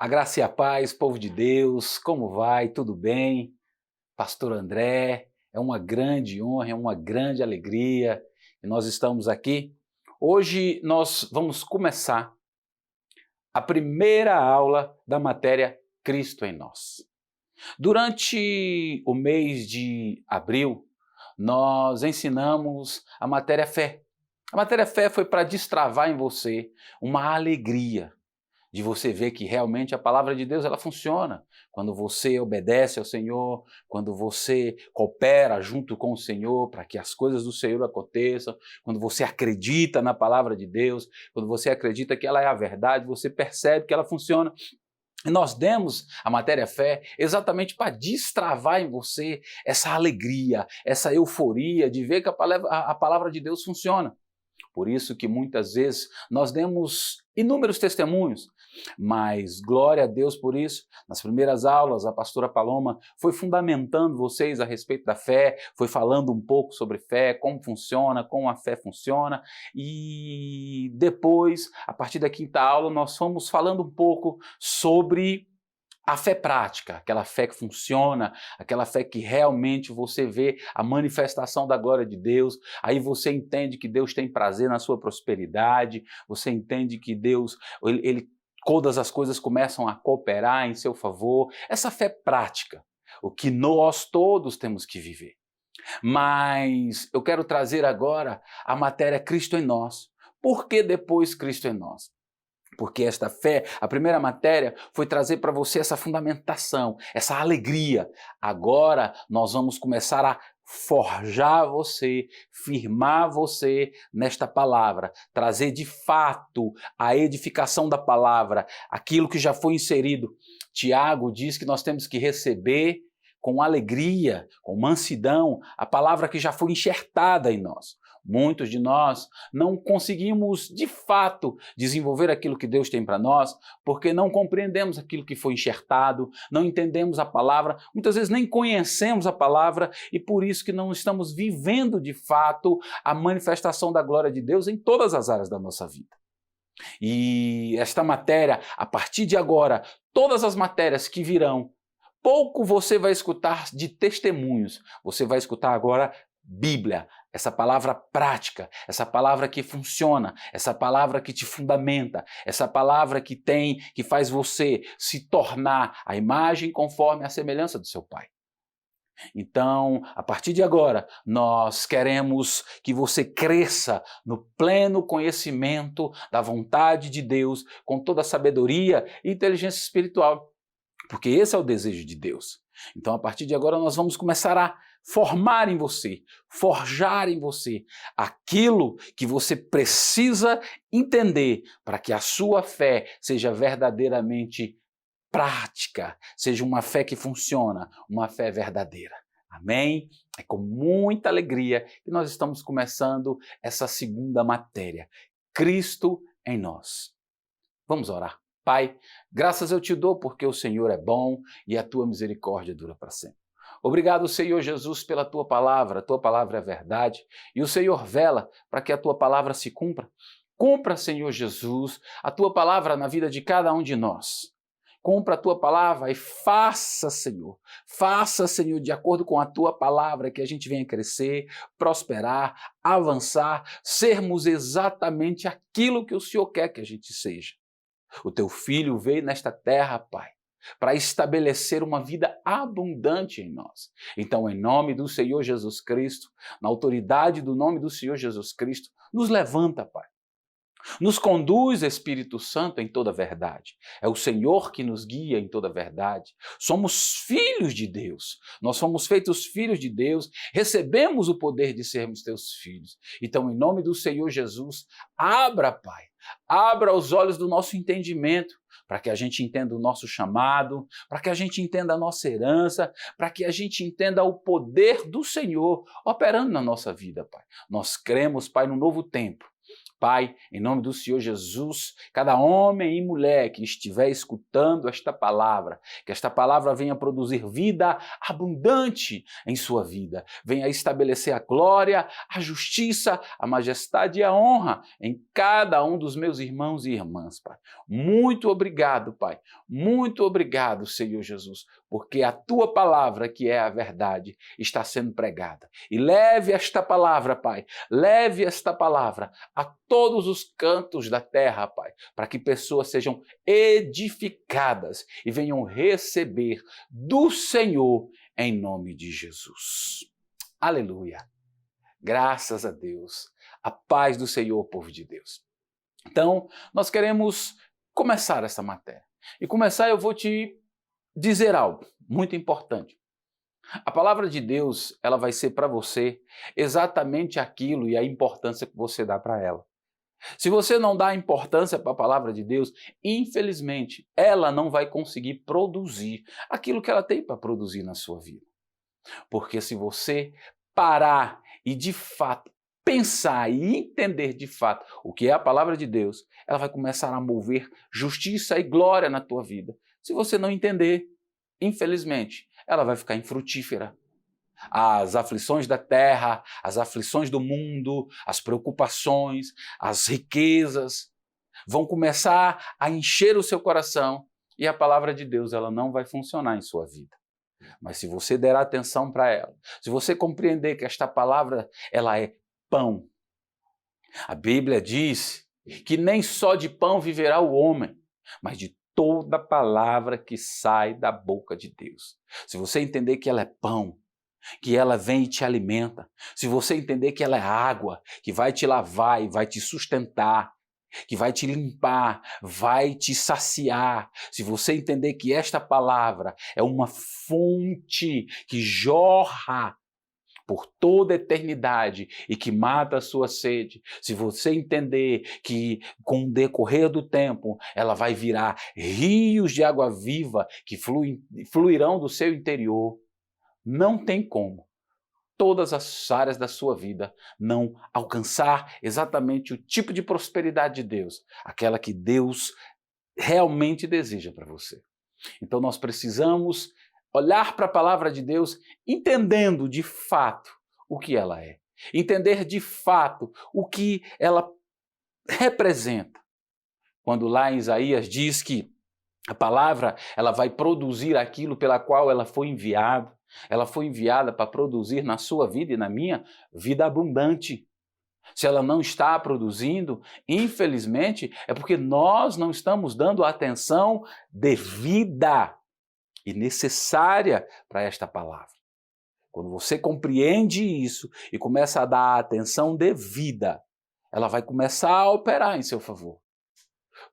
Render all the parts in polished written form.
A graça e a paz, povo de Deus, como vai? Tudo bem? Pastor André, é uma grande honra, é uma grande alegria que nós estamos aqui. Hoje nós vamos começar a primeira aula da matéria Cristo em Nós. Durante o mês de abril, nós ensinamos a matéria fé. A matéria fé foi para destravar em você uma alegria de você ver que realmente a palavra de Deus ela funciona. Quando você obedece ao Senhor, quando você coopera junto com o Senhor para que as coisas do Senhor aconteçam, quando você acredita na palavra de Deus, quando você acredita que ela é a verdade, você percebe que ela funciona. E nós demos a matéria fé exatamente para destravar em você essa alegria, essa euforia de ver que a palavra de Deus funciona. Por isso que muitas vezes nós demos inúmeros testemunhos, mas glória a Deus por isso. Nas primeiras aulas, a pastora Paloma foi fundamentando vocês a respeito da fé, foi falando um pouco sobre fé, como funciona, como a fé funciona, e depois, a partir da quinta aula, nós fomos falando um pouco sobre a fé prática, aquela fé que funciona, aquela fé que realmente você vê a manifestação da glória de Deus, aí você entende que Deus tem prazer na sua prosperidade, você entende que Deus, todas as coisas começam a cooperar em seu favor, essa fé prática, o que nós todos temos que viver. Mas eu quero trazer agora a matéria Cristo em Nós. Por que depois Cristo em Nós? Porque esta fé, a primeira matéria, foi trazer para você essa fundamentação, essa alegria. Agora nós vamos começar a forjar você, firmar você nesta palavra, trazer de fato a edificação da palavra, aquilo que já foi inserido. Tiago diz que nós temos que receber com alegria, com mansidão, a palavra que já foi enxertada em nós. Muitos de nós não conseguimos, de fato, desenvolver aquilo que Deus tem para nós, porque não compreendemos aquilo que foi enxertado, não entendemos a palavra, muitas vezes nem conhecemos a palavra e por isso que não estamos vivendo, de fato, a manifestação da glória de Deus em todas as áreas da nossa vida. E esta matéria, a partir de agora, todas as matérias que virão, pouco você vai escutar de testemunhos, você vai escutar agora Bíblia, essa palavra prática, essa palavra que funciona, essa palavra que te fundamenta, essa palavra que faz você se tornar a imagem conforme a semelhança do seu Pai. Então, a partir de agora, nós queremos que você cresça no pleno conhecimento da vontade de Deus, com toda a sabedoria e inteligência espiritual, porque esse é o desejo de Deus. Então, a partir de agora, nós vamos começar a formar em você, forjar em você aquilo que você precisa entender para que a sua fé seja verdadeiramente prática, seja uma fé que funciona, uma fé verdadeira. Amém? É com muita alegria que nós estamos começando essa segunda matéria, Cristo em Nós. Vamos orar. Pai, graças eu te dou porque o Senhor é bom e a tua misericórdia dura para sempre. Obrigado, Senhor Jesus, pela tua palavra é verdade e o Senhor vela para que a tua palavra se cumpra. Cumpra, Senhor Jesus, a tua palavra na vida de cada um de nós. Cumpra a tua palavra e faça, Senhor, de acordo com a tua palavra, que a gente venha crescer, prosperar, avançar, sermos exatamente aquilo que o Senhor quer que a gente seja. O teu Filho veio nesta terra, Pai, para estabelecer uma vida abundante em nós. Então, em nome do Senhor Jesus Cristo, na autoridade do nome do Senhor Jesus Cristo, nos levanta, Pai. Nos conduz, Espírito Santo, em toda a verdade. É o Senhor que nos guia em toda a verdade. Somos filhos de Deus. Nós somos feitos filhos de Deus, recebemos o poder de sermos teus filhos. Então, em nome do Senhor Jesus, abra, Pai, abra os olhos do nosso entendimento, para que a gente entenda o nosso chamado, para que a gente entenda a nossa herança, para que a gente entenda o poder do Senhor operando na nossa vida, Pai. Nós cremos, Pai, no novo tempo. Pai, em nome do Senhor Jesus, cada homem e mulher que estiver escutando esta palavra, que esta palavra venha produzir vida abundante em sua vida, venha estabelecer a glória, a justiça, a majestade e a honra em cada um dos meus irmãos e irmãs, Pai. Muito obrigado, Pai. Muito obrigado, Senhor Jesus, porque a tua palavra, que é a verdade, está sendo pregada. E leve esta palavra, Pai, leve esta palavra a todos os cantos da terra, Pai, para que pessoas sejam edificadas e venham receber do Senhor em nome de Jesus. Aleluia. Graças a Deus. A paz do Senhor, povo de Deus. Então, nós queremos começar essa matéria. E começar, eu vou te dizer algo muito importante. A palavra de Deus, ela vai ser para você exatamente aquilo e a importância que você dá para ela. Se você não dá importância para a palavra de Deus, infelizmente, ela não vai conseguir produzir aquilo que ela tem para produzir na sua vida. Porque se você parar e de fato pensar e entender de fato o que é a palavra de Deus, ela vai começar a mover justiça e glória na tua vida. Se você não entender, infelizmente, ela vai ficar infrutífera. As aflições da terra, as aflições do mundo, as preocupações, as riquezas vão começar a encher o seu coração e a palavra de Deus ela não vai funcionar em sua vida. Mas se você der atenção para ela, se você compreender que esta palavra ela é pão, a Bíblia diz que nem só de pão viverá o homem, mas de toda palavra que sai da boca de Deus. Se você entender que ela é pão, que ela vem e te alimenta, se você entender que ela é água, que vai te lavar e vai te sustentar, que vai te limpar, vai te saciar, se você entender que esta palavra é uma fonte que jorra por toda a eternidade e que mata a sua sede, se você entender que com o decorrer do tempo ela vai virar rios de água viva que fluirão do seu interior, não tem como todas as áreas da sua vida não alcançar exatamente o tipo de prosperidade de Deus, aquela que Deus realmente deseja para você. Então nós precisamos olhar para a palavra de Deus entendendo de fato o que ela é, entender de fato o que ela representa. Quando lá em Isaías diz que a palavra ela vai produzir aquilo pela qual ela foi enviada para produzir na sua vida e na minha vida abundante. Se ela não está produzindo, infelizmente, é porque nós não estamos dando a atenção devida e necessária para esta palavra. Quando você compreende isso e começa a dar a atenção devida, ela vai começar a operar em seu favor.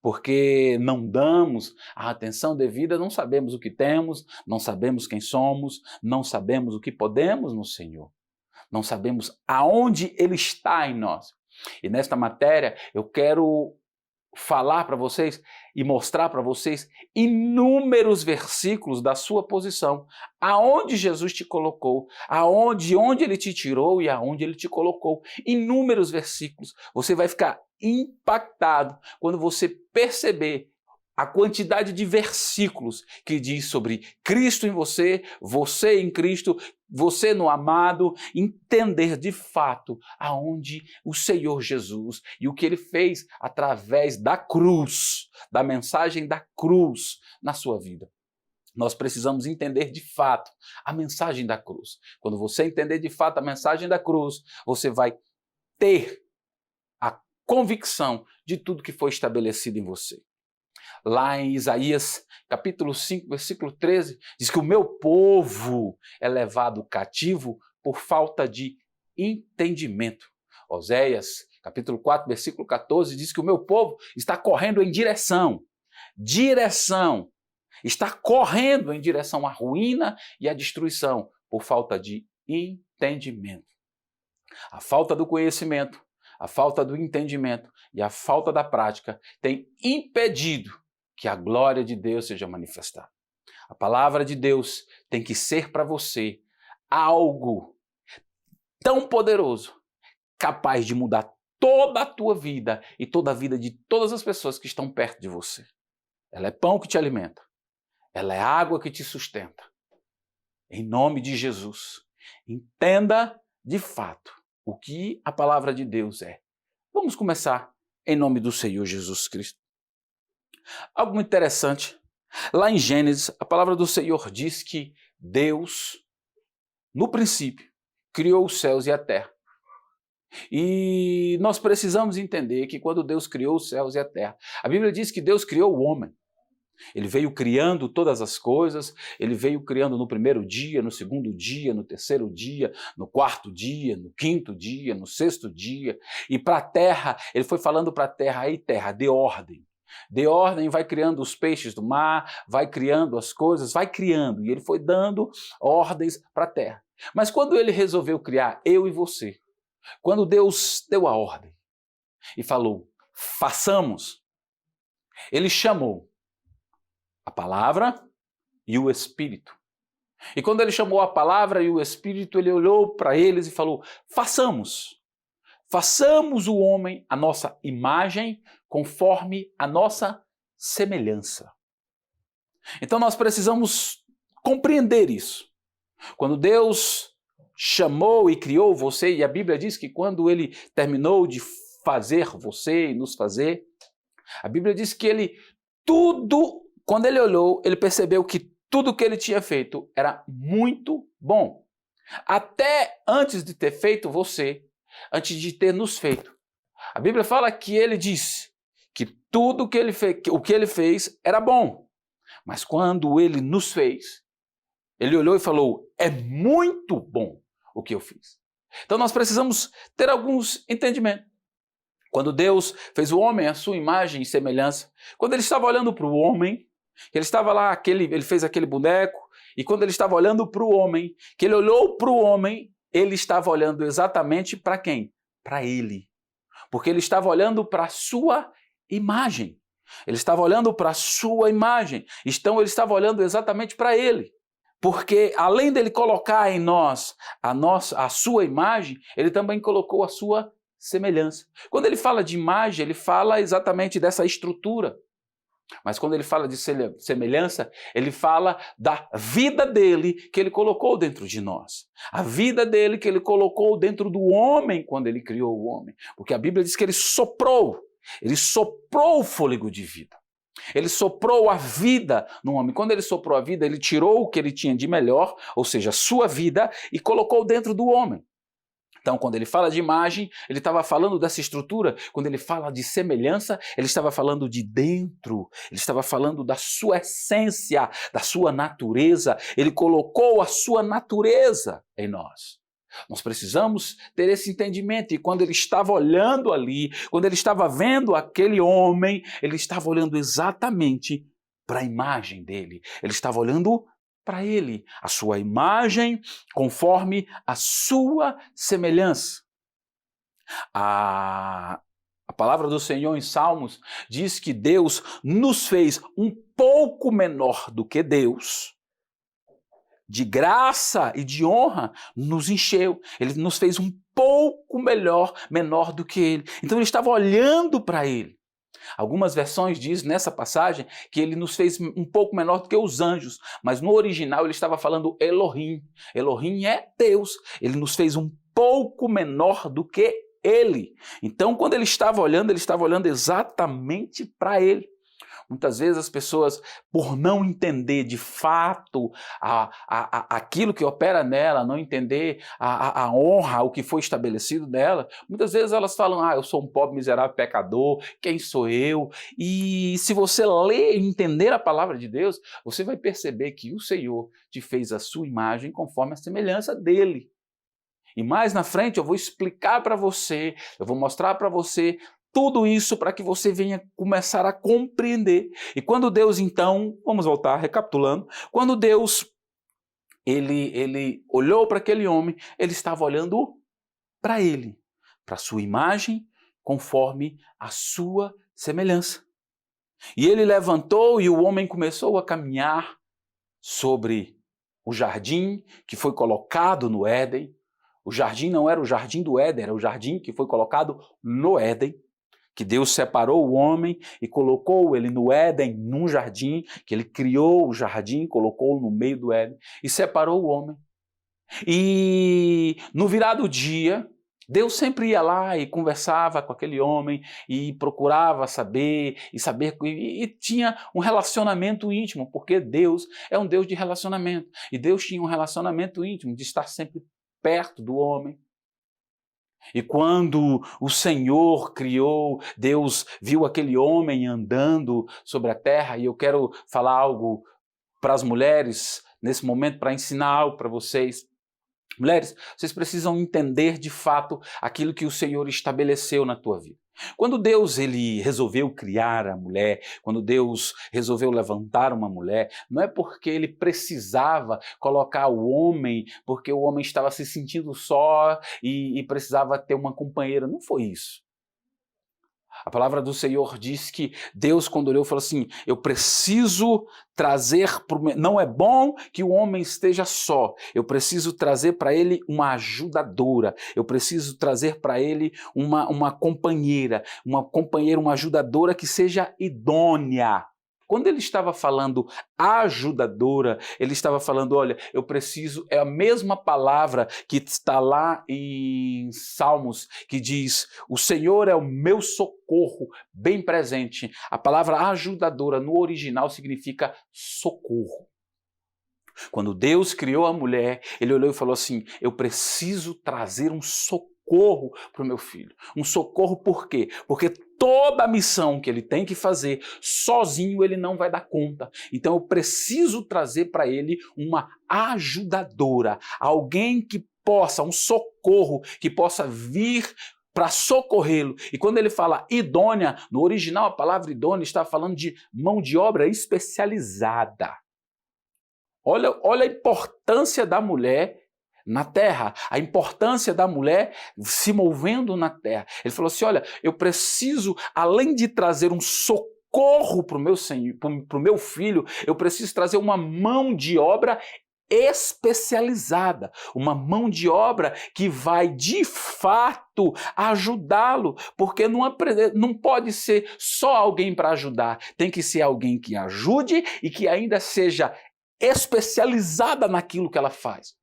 Porque não damos a atenção devida, não sabemos o que temos, não sabemos quem somos, não sabemos o que podemos no Senhor. Não sabemos aonde Ele está em nós. E nesta matéria eu quero falar para vocês e mostrar para vocês inúmeros versículos da sua posição, aonde Jesus te colocou, onde Ele te tirou e aonde Ele te colocou. Inúmeros versículos. Você vai ficar impactado quando você perceber a quantidade de versículos que diz sobre Cristo em você, você em Cristo, você no amado, entender de fato aonde o Senhor Jesus e o que Ele fez através da cruz, da mensagem da cruz na sua vida. Nós precisamos entender de fato a mensagem da cruz. Quando você entender de fato a mensagem da cruz, você vai ter a convicção de tudo que foi estabelecido em você. Lá em Isaías, capítulo 5, versículo 13, diz que o meu povo é levado cativo por falta de entendimento. Oséias, capítulo 4, versículo 14, diz que o meu povo está correndo em direção, está correndo em direção à ruína e à destruição por falta de entendimento. A falta do conhecimento, a falta do entendimento e a falta da prática tem impedido que a glória de Deus seja manifestada. A palavra de Deus tem que ser para você algo tão poderoso, capaz de mudar toda a tua vida e toda a vida de todas as pessoas que estão perto de você. Ela é pão que te alimenta. Ela é água que te sustenta. Em nome de Jesus, entenda de fato o que a palavra de Deus é. Vamos começar em nome do Senhor Jesus Cristo. Algo muito interessante. Lá em Gênesis, a palavra do Senhor diz que Deus, no princípio, criou os céus e a terra. E nós precisamos entender que quando Deus criou os céus e a terra, a Bíblia diz que Deus criou o homem. Ele veio criando todas as coisas, ele veio criando no primeiro dia, no segundo dia, no terceiro dia, no quarto dia, no quinto dia, no sexto dia. E para a terra, ele foi falando para a terra, aí terra, dê ordem. Dê ordem, vai criando os peixes do mar, vai criando as coisas, vai criando. E ele foi dando ordens para a terra. Mas quando ele resolveu criar eu e você, quando Deus deu a ordem e falou, façamos, ele chamou a palavra e o Espírito. E quando ele chamou a palavra e o Espírito, ele olhou para eles e falou, façamos o homem a nossa imagem conforme a nossa semelhança. Então nós precisamos compreender isso. Quando Deus chamou e criou você, e a Bíblia diz que quando ele terminou de fazer você e nos fazer, a Bíblia diz que ele quando ele olhou, ele percebeu que tudo que ele tinha feito era muito bom. Até antes de ter feito você, antes de ter nos feito. A Bíblia fala que ele disse que tudo que o que ele fez era bom. Mas quando ele nos fez, ele olhou e falou, é muito bom o que eu fiz. Então nós precisamos ter alguns entendimentos. Quando Deus fez o homem à sua imagem e semelhança, quando ele estava olhando para o homem, ele estava lá, ele fez aquele boneco, e quando ele estava olhando para o homem, que ele olhou para o homem, ele estava olhando exatamente para quem? Para ele. Porque ele estava olhando para a sua imagem. Ele estava olhando para a sua imagem. Então ele estava olhando exatamente para ele. Porque além dele colocar em nós a sua imagem, ele também colocou a sua semelhança. Quando ele fala de imagem, ele fala exatamente dessa estrutura. Mas quando ele fala de semelhança, ele fala da vida dele que ele colocou dentro de nós. A vida dele que ele colocou dentro do homem quando ele criou o homem. Porque a Bíblia diz que ele soprou o fôlego de vida. Ele soprou a vida no homem. Quando ele soprou a vida, ele tirou o que ele tinha de melhor, ou seja, a sua vida, e colocou dentro do homem. Então, quando ele fala de imagem, ele estava falando dessa estrutura. Quando ele fala de semelhança, ele estava falando de dentro. Ele estava falando da sua essência, da sua natureza. Ele colocou a sua natureza em nós. Nós precisamos ter esse entendimento. E quando ele estava olhando ali, quando ele estava vendo aquele homem, ele estava olhando exatamente para a imagem dele. Ele estava olhando para ele, a sua imagem conforme a sua semelhança. A palavra do Senhor em Salmos diz que Deus nos fez um pouco menor do que Deus. De graça e de honra nos encheu. Ele nos fez um pouco menor do que ele. Então ele estava olhando para ele. Algumas versões dizem nessa passagem que ele nos fez um pouco menor do que os anjos, mas no original ele estava falando Elohim. Elohim é Deus. Ele nos fez um pouco menor do que ele. Então, quando ele estava olhando exatamente para ele. Muitas vezes as pessoas, por não entender de fato aquilo que opera nela, não entender a honra, o que foi estabelecido nela, muitas vezes elas falam, eu sou um pobre, miserável, pecador, quem sou eu? E se você ler e entender a palavra de Deus, você vai perceber que o Senhor te fez a sua imagem conforme a semelhança dele. E mais na frente eu vou explicar para você, eu vou mostrar para você tudo isso para que você venha começar a compreender. E quando Deus, então, vamos voltar recapitulando, quando Deus ele olhou para aquele homem, ele estava olhando para ele, para a sua imagem, conforme a sua semelhança. E ele levantou e o homem começou a caminhar sobre o jardim que foi colocado no Éden, O jardim não era o jardim do Éden, era o jardim que foi colocado no Éden, que Deus separou o homem e colocou ele no Éden, num jardim, que ele criou o jardim, colocou no meio do Éden e separou o homem. E no virar do dia, Deus sempre ia lá e conversava com aquele homem e procurava saber e tinha um relacionamento íntimo, porque Deus é um Deus de relacionamento. E Deus tinha um relacionamento íntimo de estar sempre perto do homem. E quando o Senhor criou, Deus viu aquele homem andando sobre a terra, e eu quero falar algo para as mulheres nesse momento, para ensinar algo para vocês. Mulheres, vocês precisam entender de fato aquilo que o Senhor estabeleceu na tua vida. Quando Deus ele resolveu criar a mulher, quando Deus resolveu levantar uma mulher, não é porque ele precisava colocar o homem, porque o homem estava se sentindo só e precisava ter uma companheira. Não foi isso. A palavra do Senhor diz que Deus, quando olhou, falou assim, eu preciso trazer, não é bom que o homem esteja só, eu preciso trazer para ele uma ajudadora, eu preciso trazer para ele uma companheira, uma ajudadora que seja idônea. Quando ele estava falando ajudadora, ele estava falando, olha, eu preciso, é a mesma palavra que está lá em Salmos, que diz, o Senhor é o meu socorro, bem presente. A palavra ajudadora no original significa socorro. Quando Deus criou a mulher, ele olhou e falou assim, eu preciso trazer um socorro para o meu filho. Um socorro por quê? Porque toda a missão que ele tem que fazer, sozinho ele não vai dar conta. Então eu preciso trazer para ele uma ajudadora, alguém que possa, um socorro, que possa vir para socorrê-lo. E quando ele fala idônea, no original a palavra idônea está falando de mão de obra especializada. Olha a importância da mulher na terra, a importância da mulher se movendo na terra. Ele falou assim, olha, eu preciso, além de trazer um socorro para o meu filho, eu preciso trazer uma mão de obra especializada, uma mão de obra que vai de fato ajudá-lo, porque não pode ser só alguém para ajudar, tem que ser alguém que ajude e que ainda seja especializada naquilo que ela faz.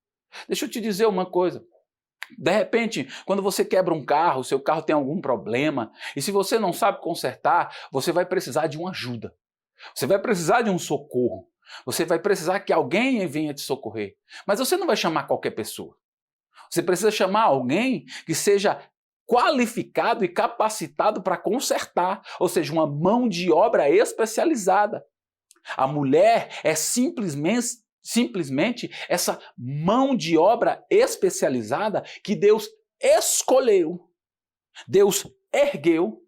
Deixa eu te dizer uma coisa, de repente, quando você quebra um carro, seu carro tem algum problema, e se você não sabe consertar, você vai precisar de uma ajuda, você vai precisar de um socorro, você vai precisar que alguém venha te socorrer, mas você não vai chamar qualquer pessoa, você precisa chamar alguém que seja qualificado e capacitado para consertar, ou seja, uma mão de obra especializada. A mulher é simplesmente essa mão de obra especializada que Deus escolheu, Deus ergueu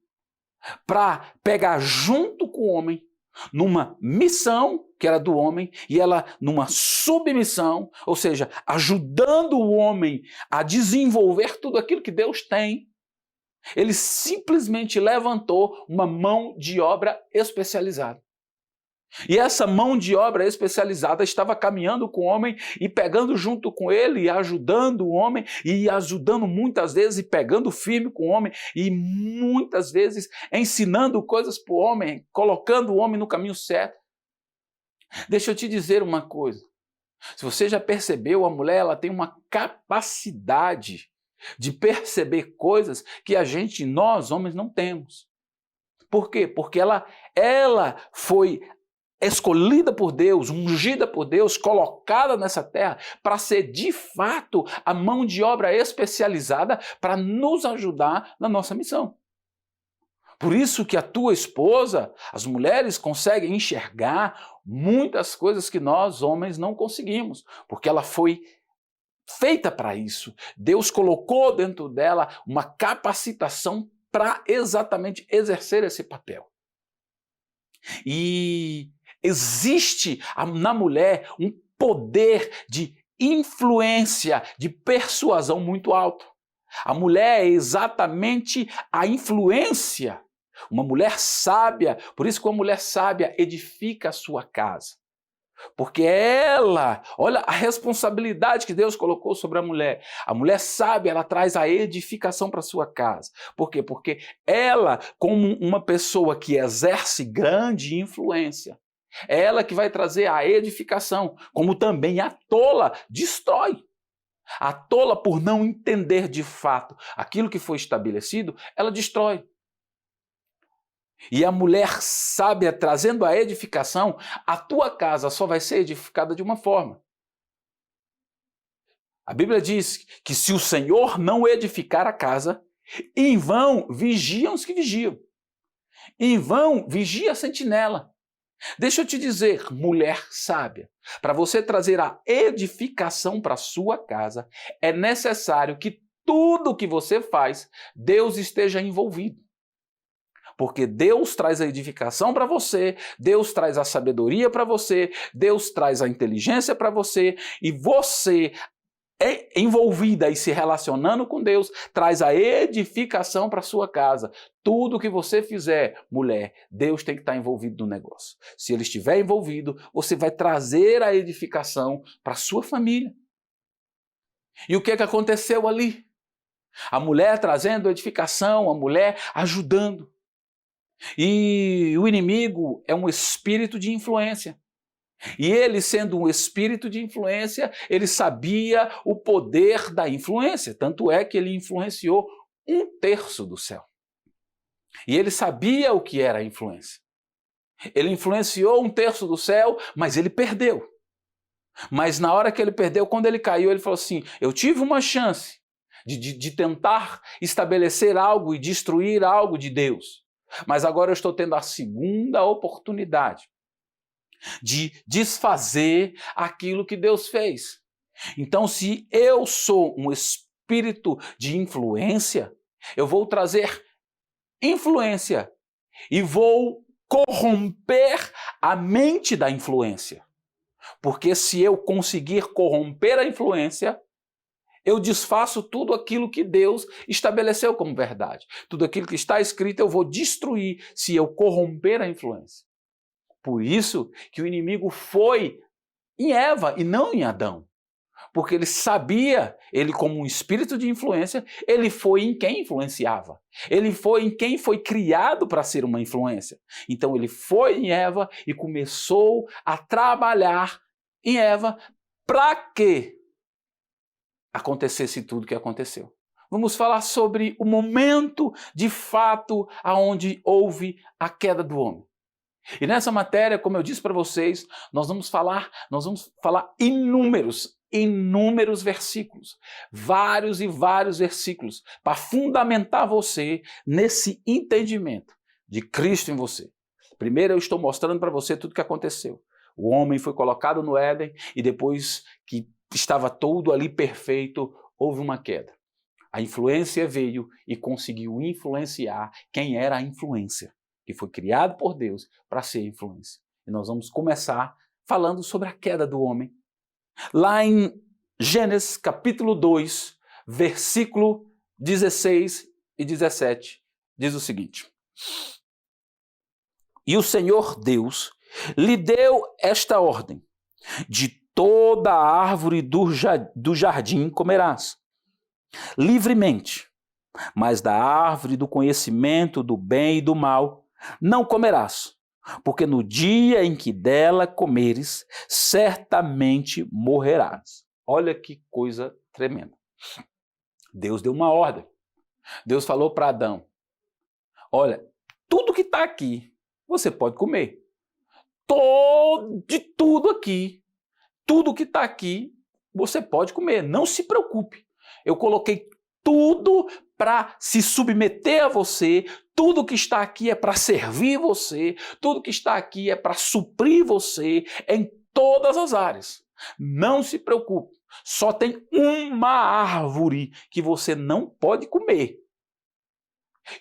para pegar junto com o homem numa missão que era do homem e ela numa submissão, ou seja, ajudando o homem a desenvolver tudo aquilo que Deus tem. Ele simplesmente levantou uma mão de obra especializada. E essa mão de obra especializada estava caminhando com o homem e pegando junto com ele e ajudando o homem e ajudando muitas vezes e pegando firme com o homem e muitas vezes ensinando coisas para o homem, colocando o homem no caminho certo. Deixa eu te dizer uma coisa, se você já percebeu, a mulher ela tem uma capacidade de perceber coisas que nós homens não temos. Por quê? Porque ela foi escolhida por Deus, ungida por Deus, colocada nessa terra para ser de fato a mão de obra especializada para nos ajudar na nossa missão. Por isso que a tua esposa, as mulheres conseguem enxergar muitas coisas que nós homens não conseguimos, porque ela foi feita para isso. Deus colocou dentro dela uma capacitação para exatamente exercer esse papel. E existe na mulher um poder de influência, de persuasão muito alto. A mulher é exatamente a influência. Uma mulher sábia, por isso que uma mulher sábia edifica a sua casa. Porque ela, olha a responsabilidade que Deus colocou sobre a mulher. A mulher sábia, ela traz a edificação para sua casa. Por quê? Porque ela, como uma pessoa que exerce grande influência, é ela que vai trazer a edificação, como também a tola destrói. A tola, por não entender de fato aquilo que foi estabelecido, ela destrói. E a mulher sábia trazendo a edificação, a tua casa só vai ser edificada de uma forma. A Bíblia diz que se o Senhor não edificar a casa, em vão vigiam os que vigiam. Em vão vigia a sentinela. Deixa eu te dizer, mulher sábia, para você trazer a edificação para a sua casa, é necessário que tudo que você faz, Deus esteja envolvido. Porque Deus traz a edificação para você, Deus traz a sabedoria para você, Deus traz a inteligência para você, e você, envolvida e se relacionando com Deus, traz a edificação para sua casa. Tudo que você fizer, mulher, Deus tem que estar envolvido no negócio. Se Ele estiver envolvido, você vai trazer a edificação para sua família. E o que aconteceu ali? A mulher trazendo edificação, a mulher ajudando. E o inimigo é um espírito de influência. E ele, sendo um espírito de influência, ele sabia o poder da influência. Tanto é que ele influenciou 1/3 do céu. E ele sabia o que era a influência. Ele influenciou 1/3 do céu, mas ele perdeu. Mas na hora que ele perdeu, quando ele caiu, ele falou assim: eu tive uma chance de tentar estabelecer algo e destruir algo de Deus. Mas agora eu estou tendo a segunda oportunidade de desfazer aquilo que Deus fez. Então, se eu sou um espírito de influência, eu vou trazer influência e vou corromper a mente da influência. Porque se eu conseguir corromper a influência, eu desfaço tudo aquilo que Deus estabeleceu como verdade. Tudo aquilo que está escrito eu vou destruir se eu corromper a influência. Por isso que o inimigo foi em Eva e não em Adão. Porque ele sabia, ele como um espírito de influência, ele foi em quem influenciava. Ele foi em quem foi criado para ser uma influência. Então ele foi em Eva e começou a trabalhar em Eva para que acontecesse tudo o que aconteceu. Vamos falar sobre o momento de fato aonde houve a queda do homem. E nessa matéria, como eu disse para vocês, nós vamos falar inúmeros versículos, vários e vários versículos, para fundamentar você nesse entendimento de Cristo em você. Primeiro eu estou mostrando para você tudo o que aconteceu. O homem foi colocado no Éden e depois que estava tudo ali perfeito, houve uma queda. A influência veio e conseguiu influenciar quem era a influência, que foi criado por Deus para ser influência. E nós vamos começar falando sobre a queda do homem. Lá em Gênesis capítulo 2, versículo 16 e 17, diz o seguinte: E o Senhor Deus lhe deu esta ordem: de toda a árvore do jardim comerás, livremente, mas da árvore do conhecimento do bem e do mal não comerás, porque no dia em que dela comeres, certamente morrerás. Olha que coisa tremenda. Deus deu uma ordem. Deus falou para Adão: olha, tudo que está aqui, você pode comer. De tudo aqui, tudo que está aqui, você pode comer. Não se preocupe. Eu coloquei tudo para se submeter a você, tudo que está aqui é para servir você, tudo que está aqui é para suprir você em todas as áreas. Não se preocupe, só tem uma árvore que você não pode comer,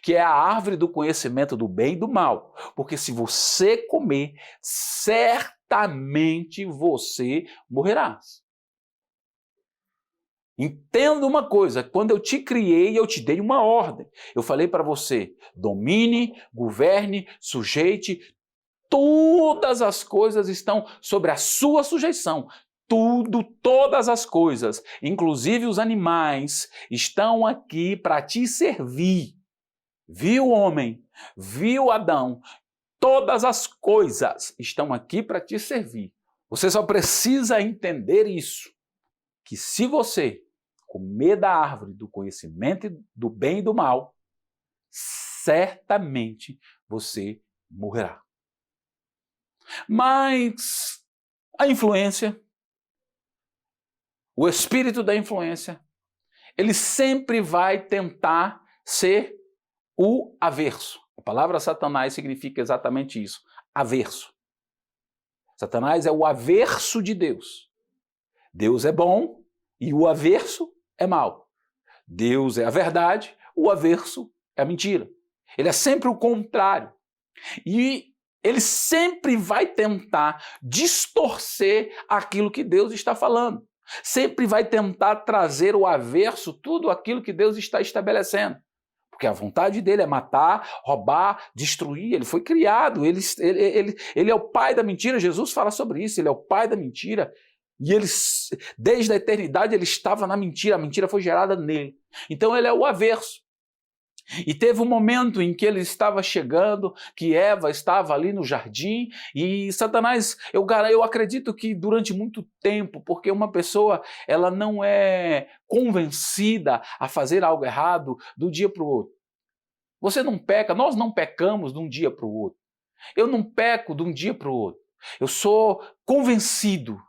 que é a árvore do conhecimento do bem e do mal, porque se você comer, certamente você morrerá. Entenda uma coisa, quando eu te criei, eu te dei uma ordem. Eu falei para você, domine, governe, sujeite todas as coisas estão sobre a sua sujeição. Tudo, todas as coisas, inclusive os animais, estão aqui para te servir. Viu, homem? Viu, Adão? Todas as coisas estão aqui para te servir. Você só precisa entender isso, que se você comer da árvore do conhecimento do bem e do mal, certamente você morrerá. Mas a influência, o espírito da influência, ele sempre vai tentar ser o averso. A palavra Satanás significa exatamente isso, averso. Satanás é o averso de Deus. Deus é bom e o averso é mal. Deus é a verdade, o averso é a mentira. Ele é sempre o contrário. E ele sempre vai tentar distorcer aquilo que Deus está falando. Sempre vai tentar trazer o averso, tudo aquilo que Deus está estabelecendo. Porque a vontade dele é matar, roubar, destruir. Ele foi criado, ele é o pai da mentira. Jesus fala sobre isso, ele é o pai da mentira. E ele, desde a eternidade, ele estava na mentira, a mentira foi gerada nele. Então ele é o averso. E teve um momento em que ele estava chegando, que Eva estava ali no jardim, e Satanás, eu acredito que durante muito tempo, porque uma pessoa ela não é convencida a fazer algo errado do dia para o outro. Você não peca, nós não pecamos de um dia para o outro. Eu não peco de um dia para o outro. Eu sou convencido,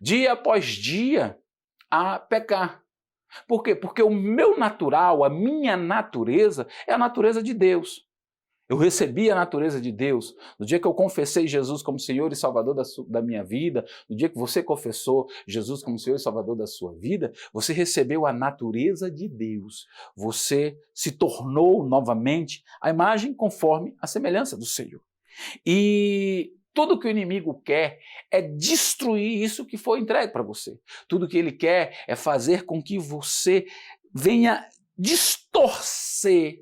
dia após dia, a pecar. Por quê? Porque o meu natural, a minha natureza, é a natureza de Deus. Eu recebi a natureza de Deus. No dia que eu confessei Jesus como Senhor e Salvador da minha vida, no dia que você confessou Jesus como Senhor e Salvador da sua vida, você recebeu a natureza de Deus. Você se tornou novamente a imagem conforme a semelhança do Senhor. E tudo que o inimigo quer é destruir isso que foi entregue para você. Tudo que ele quer é fazer com que você venha distorcer,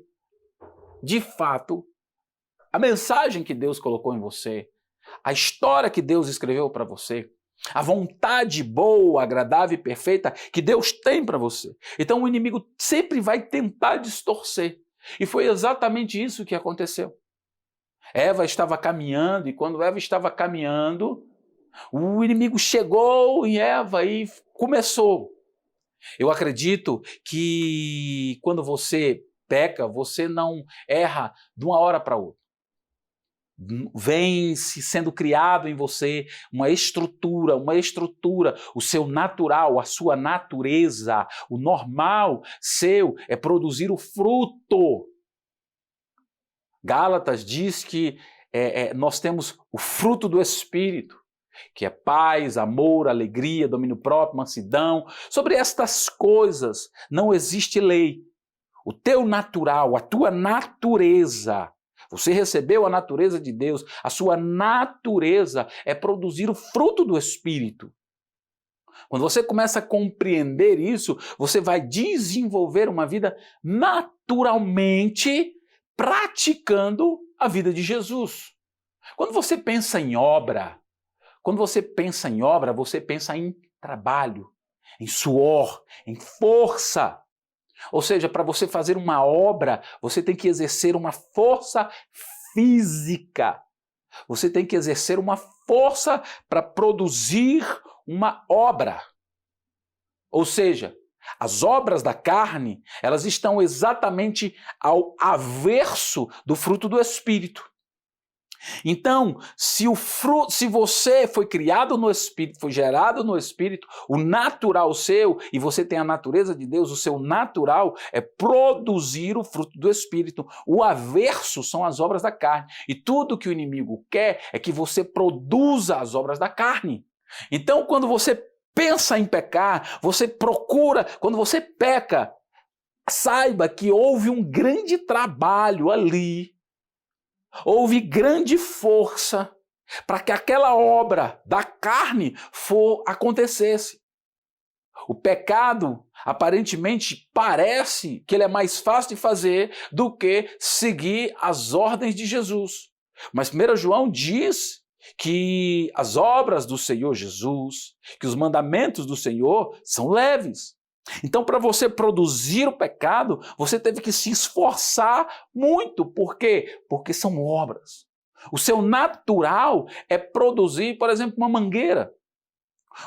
de fato, a mensagem que Deus colocou em você, a história que Deus escreveu para você, a vontade boa, agradável e perfeita que Deus tem para você. Então o inimigo sempre vai tentar distorcer. E foi exatamente isso que aconteceu. Eva estava caminhando, e quando Eva estava caminhando, o inimigo chegou em Eva e começou. Eu acredito que quando você peca, você não erra de uma hora para outra. Vem sendo criado em você uma estrutura, o seu natural, a sua natureza, o normal seu é produzir o fruto. Gálatas diz que nós temos o fruto do Espírito, que é paz, amor, alegria, domínio próprio, mansidão. Sobre estas coisas não existe lei. O teu natural, a tua natureza, você recebeu a natureza de Deus, a sua natureza é produzir o fruto do Espírito. Quando você começa a compreender isso, você vai desenvolver uma vida naturalmente praticando a vida de Jesus. Quando você pensa em obra, você pensa em trabalho, em suor, em força. Ou seja, para você fazer uma obra, você tem que exercer uma força física. Você tem que exercer uma força para produzir uma obra. Ou seja, as obras da carne, elas estão exatamente ao averso do fruto do Espírito. Então, se você foi criado no Espírito, foi gerado no Espírito, o natural seu, e você tem a natureza de Deus, o seu natural é produzir o fruto do Espírito. O averso são as obras da carne. E tudo que o inimigo quer é que você produza as obras da carne. Então, quando você pensa em pecar, você procura, quando você peca, saiba que houve um grande trabalho ali, houve grande força para que aquela obra da carne acontecesse. O pecado, aparentemente, parece que ele é mais fácil de fazer do que seguir as ordens de Jesus. Mas 1 João diz que as obras do Senhor Jesus, que os mandamentos do Senhor são leves. Então, para você produzir o pecado, você teve que se esforçar muito. Por quê? Porque são obras. O seu natural é produzir, por exemplo, uma mangueira.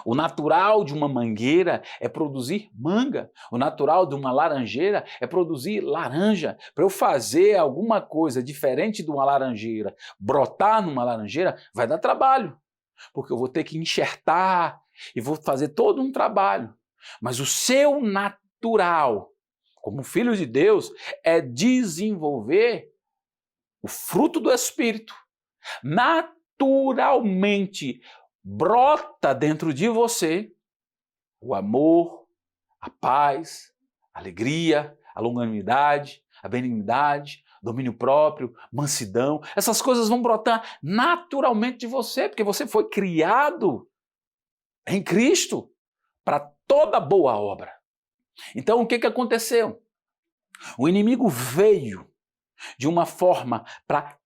O natural de uma mangueira é produzir manga. O natural de uma laranjeira é produzir laranja. Para eu fazer alguma coisa diferente de uma laranjeira, brotar numa laranjeira, vai dar trabalho. Porque eu vou ter que enxertar e vou fazer todo um trabalho. Mas o seu natural, como filho de Deus, é desenvolver o fruto do Espírito. Naturalmente brota dentro de você o amor, a paz, a alegria, a longanimidade, a benignidade, domínio próprio, mansidão. Essas coisas vão brotar naturalmente de você, porque você foi criado em Cristo para toda boa obra. Então, o que aconteceu? O inimigo veio de uma forma para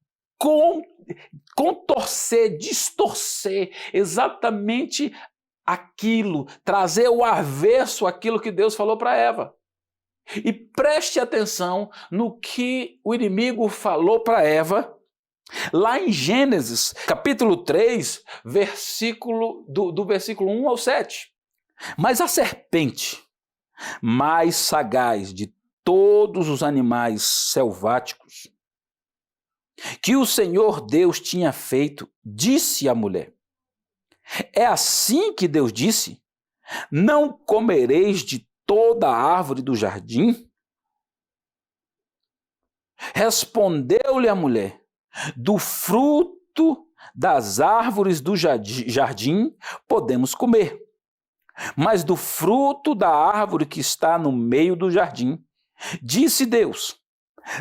contorcer, distorcer exatamente aquilo, trazer o avesso àquilo que Deus falou para Eva. E preste atenção no que o inimigo falou para Eva, lá em Gênesis, capítulo 3, do versículo 1 ao 7. Mas a serpente, mais sagaz de todos os animais selváticos, que o Senhor Deus tinha feito, disse à mulher: é assim que Deus disse: não comereis de toda a árvore do jardim? Respondeu-lhe a mulher: do fruto das árvores do jardim podemos comer, mas do fruto da árvore que está no meio do jardim, disse Deus: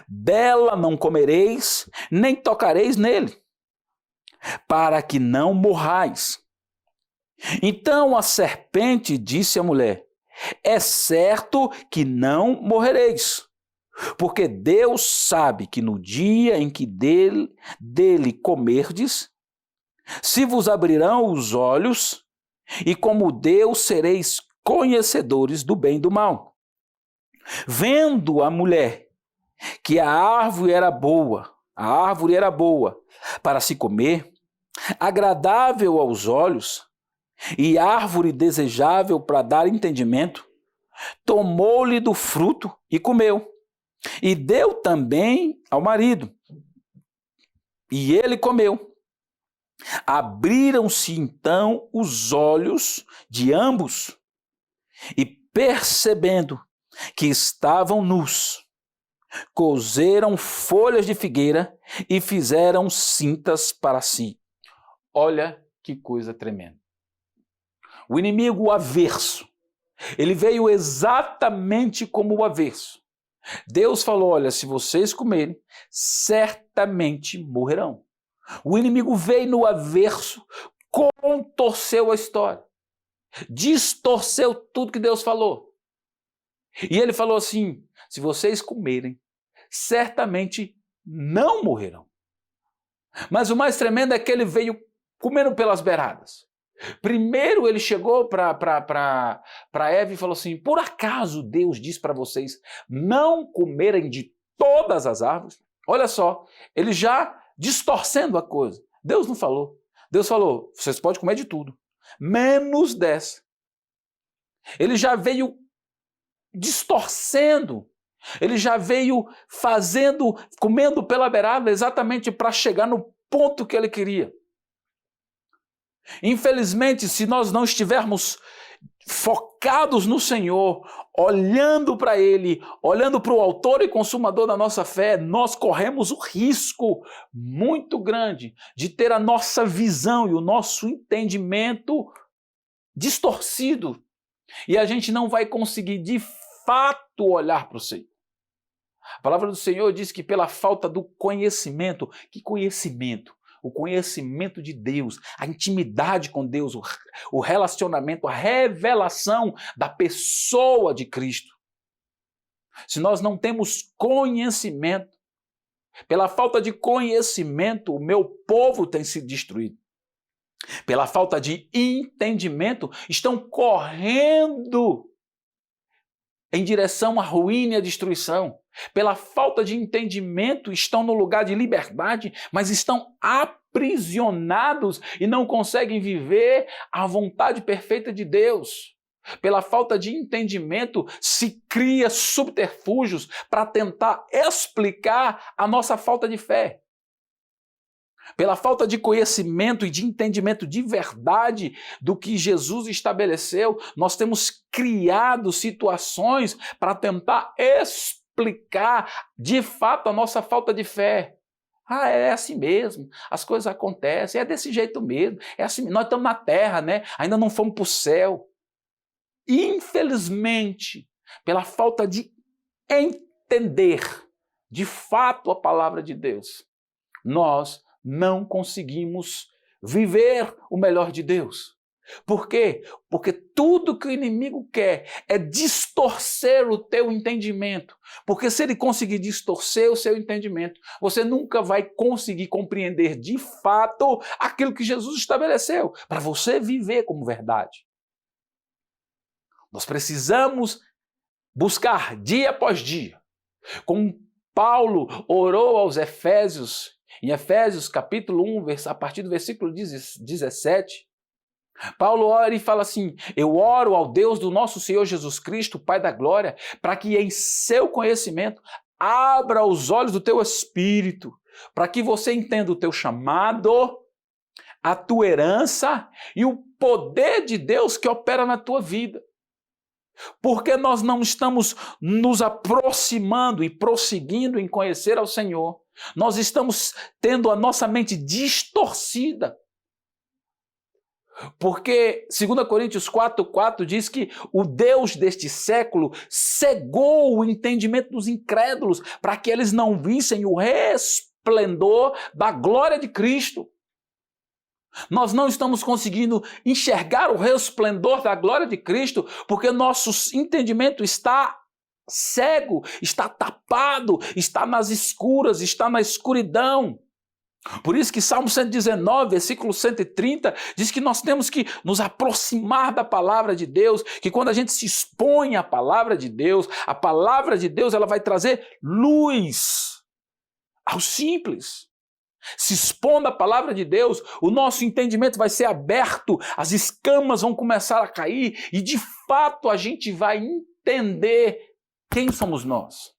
dela não comereis, nem tocareis nele, para que não morrais. Então a serpente disse à mulher: é certo que não morrereis, porque Deus sabe que no dia em que dele comerdes, se vos abrirão os olhos, e como Deus sereis conhecedores do bem e do mal. Vendo a mulher que a árvore era boa para se comer, agradável aos olhos e árvore desejável para dar entendimento, tomou-lhe do fruto e comeu, e deu também ao marido, e ele comeu. Abriram-se então os olhos de ambos, e percebendo que estavam nus, coseram folhas de figueira e fizeram cintas para si. Olha que coisa tremenda. O inimigo averso, ele veio exatamente como o avesso. Deus falou: olha, se vocês comerem, certamente morrerão. O inimigo veio no averso, contorceu a história, distorceu tudo que Deus falou. E ele falou assim: se vocês comerem, certamente não morrerão. Mas o mais tremendo é que ele veio comendo pelas beiradas. Primeiro ele chegou para Eva e falou assim: por acaso Deus diz para vocês não comerem de todas as árvores? Olha só, ele já distorcendo a coisa. Deus não falou. Deus falou: vocês podem comer de tudo, menos dessa. Ele já veio distorcendo. Ele já veio comendo pela beirada exatamente para chegar no ponto que ele queria. Infelizmente, se nós não estivermos focados no Senhor, olhando para Ele, olhando para o autor e consumador da nossa fé, nós corremos o risco muito grande de ter a nossa visão e o nosso entendimento distorcido. E a gente não vai conseguir, de fato, olhar para o Senhor. A palavra do Senhor diz que pela falta do conhecimento, que conhecimento? o conhecimento de Deus, a intimidade com Deus, o relacionamento, a revelação da pessoa de Cristo. Se nós não temos conhecimento, pela falta de conhecimento, o meu povo tem sido destruído. Pela falta de entendimento, estão correndo em direção à ruína e à destruição. Pela falta de entendimento, estão no lugar de liberdade, mas estão aprisionados e não conseguem viver a vontade perfeita de Deus. Pela falta de entendimento, se cria subterfúgios para tentar explicar a nossa falta de fé. Pela falta de conhecimento e de entendimento de verdade do que Jesus estabeleceu, nós temos criado situações para tentar explicar de fato a nossa falta de fé. Ah, é assim mesmo, as coisas acontecem, é desse jeito mesmo, é assim, nós estamos na terra, né? Ainda não fomos para o céu. Infelizmente, pela falta de entender de fato a palavra de Deus, nós não conseguimos viver o melhor de Deus. Por quê? Porque tudo que o inimigo quer é distorcer o teu entendimento. Porque se ele conseguir distorcer o seu entendimento, você nunca vai conseguir compreender de fato aquilo que Jesus estabeleceu para você viver como verdade. Nós precisamos buscar dia após dia. Como Paulo orou aos Efésios, em Efésios capítulo 1, a partir do versículo 17, Paulo ora e fala assim: eu oro ao Deus do nosso Senhor Jesus Cristo, Pai da glória, para que em seu conhecimento abra os olhos do teu espírito, para que você entenda o teu chamado, a tua herança e o poder de Deus que opera na tua vida. Porque nós não estamos nos aproximando e prosseguindo em conhecer ao Senhor. Nós estamos tendo a nossa mente distorcida. Porque 2 Coríntios 4,4 diz que o Deus deste século cegou o entendimento dos incrédulos para que eles não vissem o resplendor da glória de Cristo. Nós não estamos conseguindo enxergar o resplendor da glória de Cristo porque nosso entendimento está cego, está tapado, está nas escuras, está na escuridão. Por isso que Salmo 119, versículo 130, diz que nós temos que nos aproximar da palavra de Deus, que quando a gente se expõe à palavra de Deus, a palavra de Deus ela vai trazer luz aos simples. Se expondo à palavra de Deus, o nosso entendimento vai ser aberto, as escamas vão começar a cair e de fato a gente vai entender quem somos nós.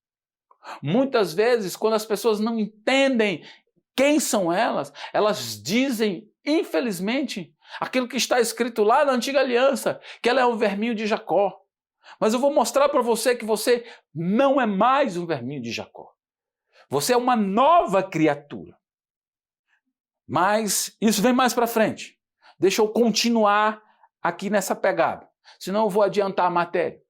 Muitas vezes, quando as pessoas não entendem quem são elas dizem, infelizmente, aquilo que está escrito lá na Antiga Aliança, que ela é um verminho de Jacó. Mas eu vou mostrar para você que você não é mais um verminho de Jacó. Você é uma nova criatura. Mas isso vem mais para frente. Deixa eu continuar aqui nessa pegada, senão eu vou adiantar a matéria.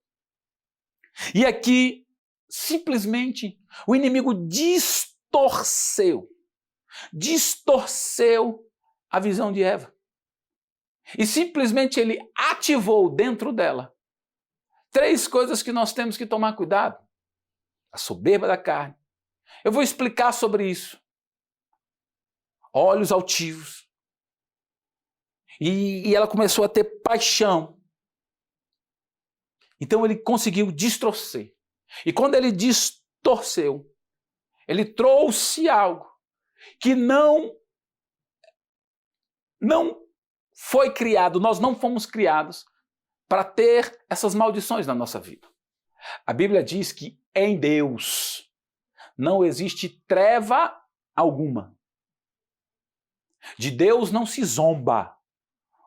E aqui, simplesmente, o inimigo distorceu a visão de Eva. E simplesmente ele ativou dentro dela 3 coisas que nós temos que tomar cuidado. A soberba da carne. Eu vou explicar sobre isso. Olhos altivos. E ela começou a ter paixão. Então ele conseguiu distorcer. E quando ele distorceu, ele trouxe algo que não foi criado, nós não fomos criados para ter essas maldições na nossa vida. A Bíblia diz que em Deus não existe treva alguma. De Deus não se zomba.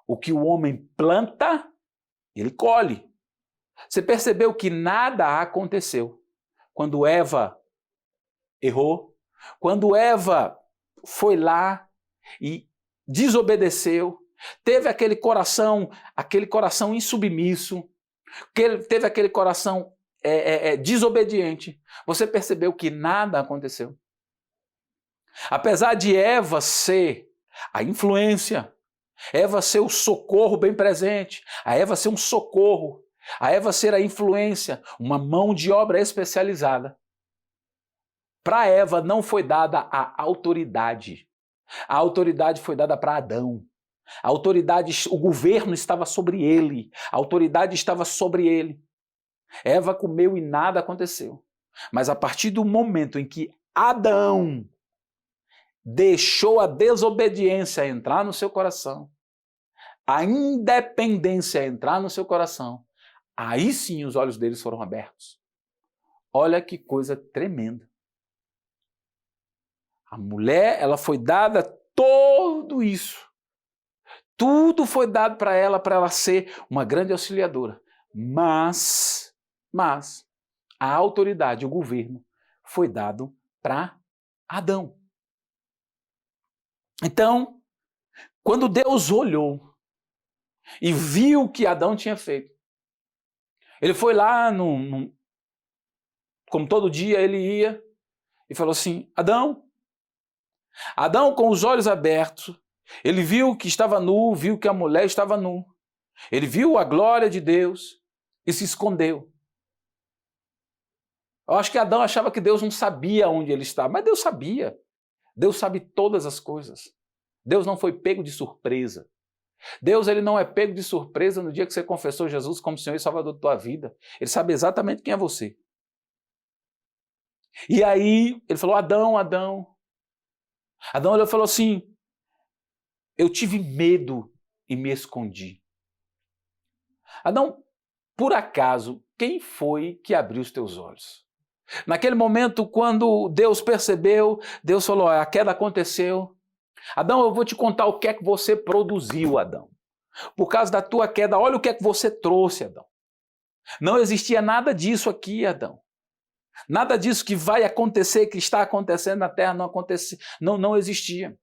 O que o homem planta, ele colhe. Você percebeu que nada aconteceu quando Eva errou? Quando Eva foi lá e desobedeceu, teve aquele coração insubmisso, teve aquele coração desobediente, você percebeu que nada aconteceu. Apesar de Eva ser a influência, Eva ser o socorro bem presente, a Eva ser um socorro, a Eva ser a influência, uma mão de obra especializada. Para Eva não foi dada a autoridade foi dada para Adão. A autoridade, o governo estava sobre ele, a autoridade estava sobre ele. Eva comeu e nada aconteceu. Mas a partir do momento em que Adão deixou a desobediência entrar no seu coração, a independência entrar no seu coração, aí sim os olhos deles foram abertos. Olha que coisa tremenda. A mulher, ela foi dada tudo isso. Tudo foi dado para ela ser uma grande auxiliadora. Mas a autoridade, o governo, foi dado para Adão. Então, quando Deus olhou e viu o que Adão tinha feito, ele foi lá, como todo dia ele ia, e falou assim, Adão, com os olhos abertos, ele viu que estava nu, viu que a mulher estava nu. Ele viu a glória de Deus e se escondeu. Eu acho que Adão achava que Deus não sabia onde ele estava, mas Deus sabia. Deus sabe todas as coisas. Deus não foi pego de surpresa. Deus ele não é pego de surpresa no dia que você confessou Jesus como Senhor e Salvador da tua vida. Ele sabe exatamente quem é você. E aí ele falou, Adão. Adão olhou e falou assim, eu tive medo e me escondi. Adão, por acaso, quem foi que abriu os teus olhos? Naquele momento, quando Deus percebeu, Deus falou, a queda aconteceu. Adão, eu vou te contar o que é que você produziu, Adão. Por causa da tua queda, olha o que é que você trouxe, Adão. Não existia nada disso aqui, Adão. Nada disso que vai acontecer, que está acontecendo na terra, não existia.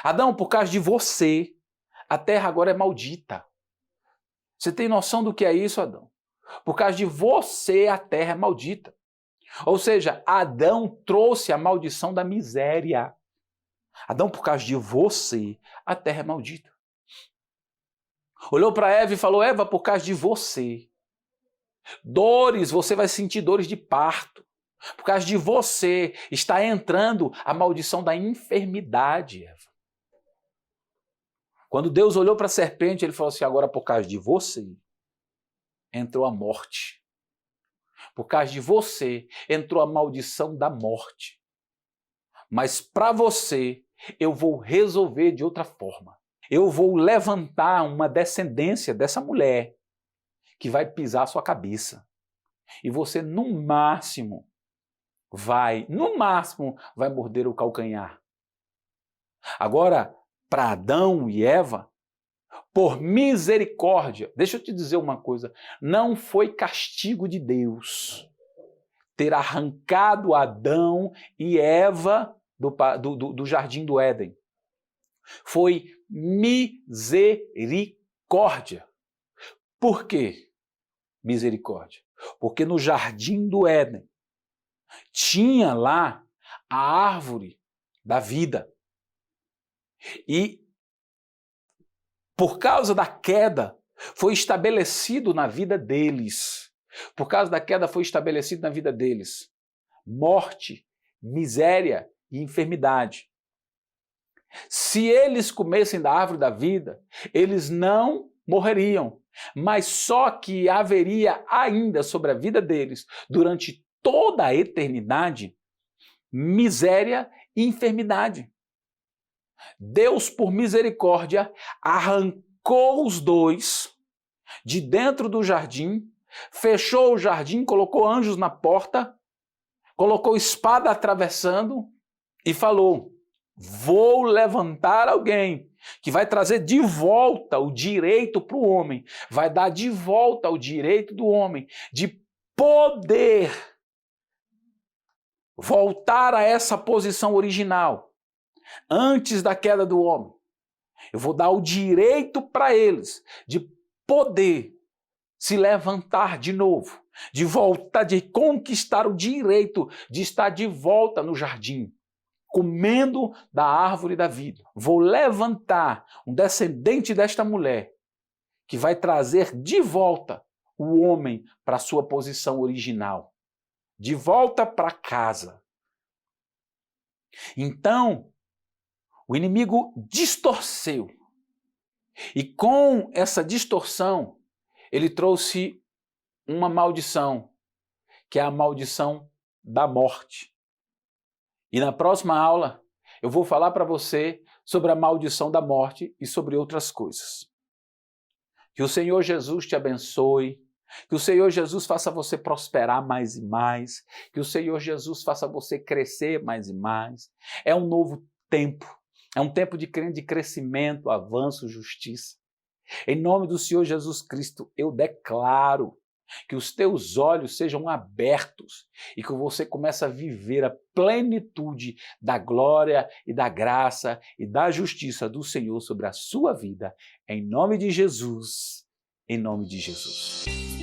Adão, por causa de você, a terra agora é maldita. Você tem noção do que é isso, Adão? Por causa de você, a terra é maldita. Ou seja, Adão trouxe a maldição da miséria. Adão, por causa de você, a terra é maldita. Olhou para Eva e falou, Eva, por causa de você, dores, você vai sentir dores de parto. Por causa de você, está entrando a maldição da enfermidade, Eva. Quando Deus olhou para a serpente, ele falou assim, agora por causa de você, entrou a morte. Por causa de você, entrou a maldição da morte. Mas para você, eu vou resolver de outra forma. Eu vou levantar uma descendência dessa mulher que vai pisar a sua cabeça. E você, no máximo, vai morder o calcanhar. Agora, para Adão e Eva, por misericórdia, deixa eu te dizer uma coisa, não foi castigo de Deus ter arrancado Adão e Eva do jardim do Éden. Foi misericórdia. Por quê? Misericórdia. Porque no jardim do Éden tinha lá a árvore da vida. E por causa da queda foi estabelecido na vida deles. Por causa da queda foi estabelecido na vida deles morte, miséria e enfermidade. Se eles comessem da árvore da vida, eles não morreriam, mas só que haveria ainda sobre a vida deles, durante toda a eternidade, miséria e enfermidade. Deus, por misericórdia, arrancou os dois de dentro do jardim, fechou o jardim, colocou anjos na porta, colocou espada atravessando e falou, vou levantar alguém que vai trazer de volta o direito para o homem, vai dar de volta o direito do homem de poder voltar a essa posição original, antes da queda do homem. Eu vou dar o direito para eles de poder se levantar de novo, de voltar, de conquistar o direito de estar de volta no jardim. comendo da árvore da vida. Vou levantar um descendente desta mulher que vai trazer de volta o homem para a sua posição original, de volta para casa. Então, o inimigo distorceu. E com essa distorção, ele trouxe uma maldição, que é a maldição da morte. E na próxima aula, eu vou falar para você sobre a maldição da morte e sobre outras coisas. Que o Senhor Jesus te abençoe, que o Senhor Jesus faça você prosperar mais e mais, que o Senhor Jesus faça você crescer mais e mais. É um novo tempo, é um tempo de crescimento, avanço, justiça. Em nome do Senhor Jesus Cristo, eu declaro que os teus olhos sejam abertos e que você comece a viver a plenitude da glória e da graça e da justiça do Senhor sobre a sua vida. Em nome de Jesus, em nome de Jesus.